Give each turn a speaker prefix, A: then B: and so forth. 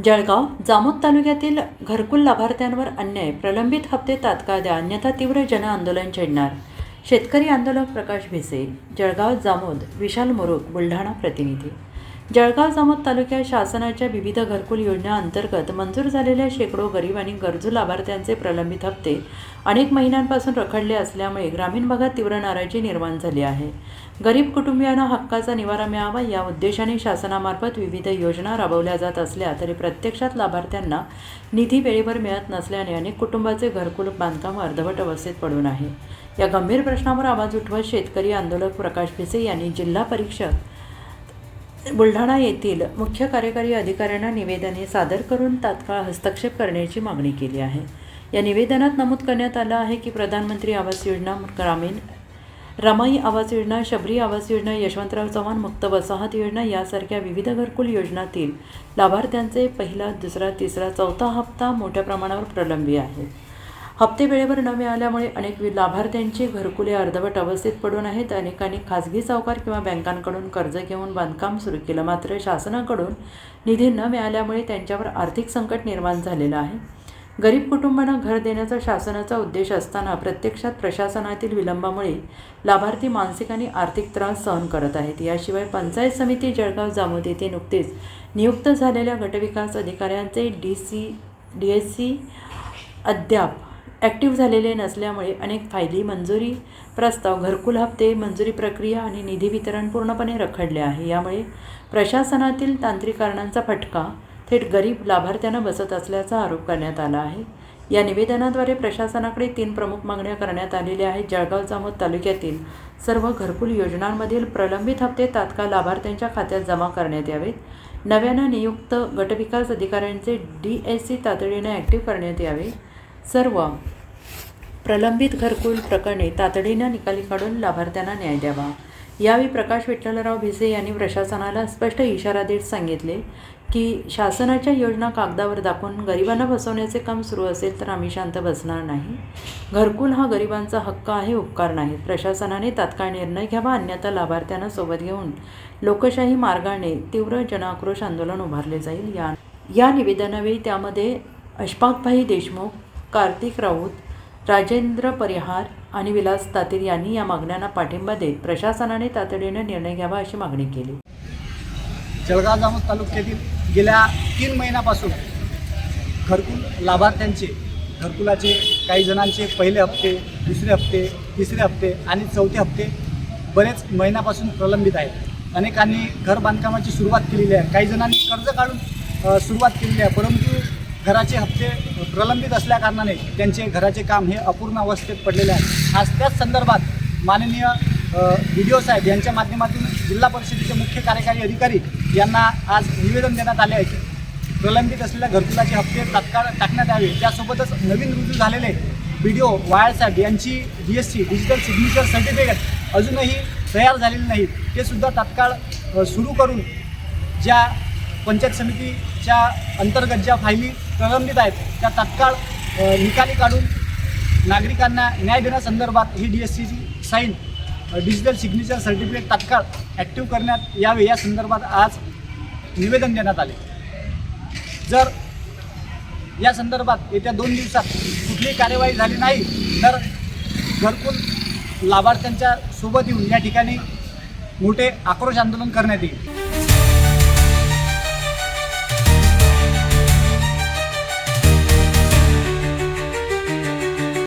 A: जळगाव जामोद तालुक्यातील घरकुल लाभार्थ्यांवर अन्याय, प्रलंबित हप्ते तात्काळ द्या अन्यथा तीव्र जनआंदोलन छेडणार. शेतकरी आंदोलक प्रकाश भिसे. जळगाव जामोद. विशाल मोरुक बुलढाणा प्रतिनिधी. जळगाव जामोद तालुक्यात शासनाच्या विविध घरकुल योजना अंतर्गत मंजूर झालेल्या शेकडो गरीब आणि गरजू लाभार्थ्यांचे प्रलंबित हप्ते अनेक महिन्यांपासून रखडले असल्यामुळे ग्रामीण भागात तीव्र नाराजी निर्माण झाली आहे. गरीब कुटुंबियांना हक्काचा निवारा मिळावा या उद्देशाने शासनामार्फत विविध योजना राबवल्या जात असल्या तरी प्रत्यक्षात लाभार्थ्यांना निधी वेळेवर मिळत नसल्याने अनेक कुटुंबाचे घरकुल बांधकाम अर्धवट अवस्थेत पडून आहे. या गंभीर प्रश्नावर आवाज उठवत शेतकरी आंदोलक प्रकाश भिसे यांनी जिल्हा परीषद बुलढाणा येथील मुख्य कार्यकारी अधिकाऱ्यांना निवेदने सादर करून तात्काळ हस्तक्षेप करण्याची मागणी केली आहे. या निवेदनात नमूद करण्यात आलं आहे की प्रधानमंत्री आवास योजना ग्रामीण, रमाई आवास योजना, शबरी आवास योजना, यशवंतराव चव्हाण मुक्त वसाहत योजना यासारख्या विविध घरकुल योजनातील लाभार्थ्यांचे पहिला, दुसरा, तिसरा, चौथा हप्ता मोठ्या प्रमाणावर प्रलंबित आहेत. हप्ते वेळेवर न मिळाल्यामुळे अनेक लाभार्थ्यांची घरकुले अर्धवट अवस्थेत पडून आहेत. अनेकांनी खाजगी सावकार किंवा बँकांकडून कर्ज घेऊन बांधकाम सुरू केलं, मात्र शासनाकडून निधी न मिळाल्यामुळे त्यांच्यावर आर्थिक संकट निर्माण झालेलं आहे. गरीब कुटुंबांना घर देण्याचा शासनाचा उद्देश असताना प्रत्यक्षात प्रशासनातील विलंबामुळे लाभार्थी मानसिक आणि आर्थिक त्रास सहन करत आहेत. याशिवाय पंचायत समिती जळगाव जामोद येथे नुकतेच नियुक्त झालेल्या गटविकास अधिकाऱ्यांचे DSC अद्याप ॲक्टिव्ह झालेले नसल्यामुळे अनेक फायली, मंजुरी प्रस्ताव, घरकुल हप्ते मंजुरी प्रक्रिया आणि निधी वितरण पूर्णपणे रखडले आहे. यामुळे प्रशासनातील तांत्रिक कारणांचा फटका थेट गरीब लाभार्थ्यांना बसत असल्याचा आरोप करण्यात आला आहे. या निवेदनाद्वारे प्रशासनाकडे 3 प्रमुख मागण्या करण्यात आलेल्या आहेत. जळगाव जामोद तालुक्यातील सर्व घरकुल योजनांमधील प्रलंबित हप्ते तात्काळ लाभार्थ्यांच्या खात्यात जमा करण्यात यावेत. नव्यानं नियुक्त गटविकास अधिकाऱ्यांचे DSC तातडीने ॲक्टिव्ह करण्यात यावे. सर्व प्रलंबित घरकुल प्रकरणे तातडीनं निकाली काढून लाभार्थ्यांना न्याय द्यावा. यावेळी प्रकाश विठ्ठलराव भिसे यांनी प्रशासनाला स्पष्ट इशारा देत सांगितले की शासनाच्या योजना कागदावर दाखवून गरिबांना फसवण्याचे काम सुरू असेल तर आम्ही शांत बसणार नाही. घरकुल हा गरिबांचा हक्क आहे, उपकार नाहीत. प्रशासनाने तात्काळ निर्णय घ्यावा अन्यथा लाभार्थ्यांना सोबत घेऊन लोकशाही मार्गाने तीव्र जनआक्रोश आंदोलन उभारले जाईल. या निवेदनावेळी त्यामध्ये अशफाकभाई देशमुख, कार्तिक राऊत, राजेंद्र परिहार आणि विलास तातीर यांनी या मागण्यांना पाठिंबा देत प्रशासनाने तातडीने निर्णय घ्यावा अशी मागणी केली.
B: जळगाव जामोद तालुक्यातील गेल्या 3 महिन्यापासून घरकुल लाभार्थ्यांचे घरकुलाचे काही जणांचे पहिले हप्ते, दुसरे हप्ते, तिसरे हप्ते आणि चौथे हप्ते बरेच महिन्यापासून प्रलंबित आहेत. अनेकांनी घर बांधकामाची सुरुवात केलेली आहे, काही जणांनी कर्ज काढून सुरुवात केलेली आहे, परंतु घराचे हप्ते प्रलंबित असल्याकारणाने त्यांचे घराचे काम हे अपूर्ण अवस्थेत पडलेले आहे. आज त्याच संदर्भात माननीय BDO साहेब यांच्या माध्यमातून जिल्हा परिषदेचे मुख्य कार्यकारी अधिकारी यांना आज निवेदन देण्यात आले आहे की प्रलंबित असलेल्या घरकुलाचे हप्ते तात्काळ टाकण्यात यावे. त्यासोबतच नवीन रुजू झालेले BDO वायाळ साहेब यांची DSC डिजिटल सिग्नेचर सर्टिफिकेट अजूनही तयार झालेली नाहीत, ते सुद्धा तात्काळ सुरू करून ज्या पंचायत समितीच्या अंतर्गत ज्या फायली प्रलंबित आहेत त्या तात्काळ निकाली काढून नागरिकांना न्याय देण्यासंदर्भात ही DSCची साईन डिजिटल सिग्नेचर सर्टिफिकेट तात्काळ ॲक्टिव्ह करण्यात यावे या संदर्भात आज निवेदन देण्यात आले. जर या संदर्भात येत्या 2 दिवसात कुठलीही कार्यवाही झाली नाही तर घरकुल लाभार्थ्यांच्या सोबत येऊन या ठिकाणी मोठे आक्रोश आंदोलन करण्यात येईल.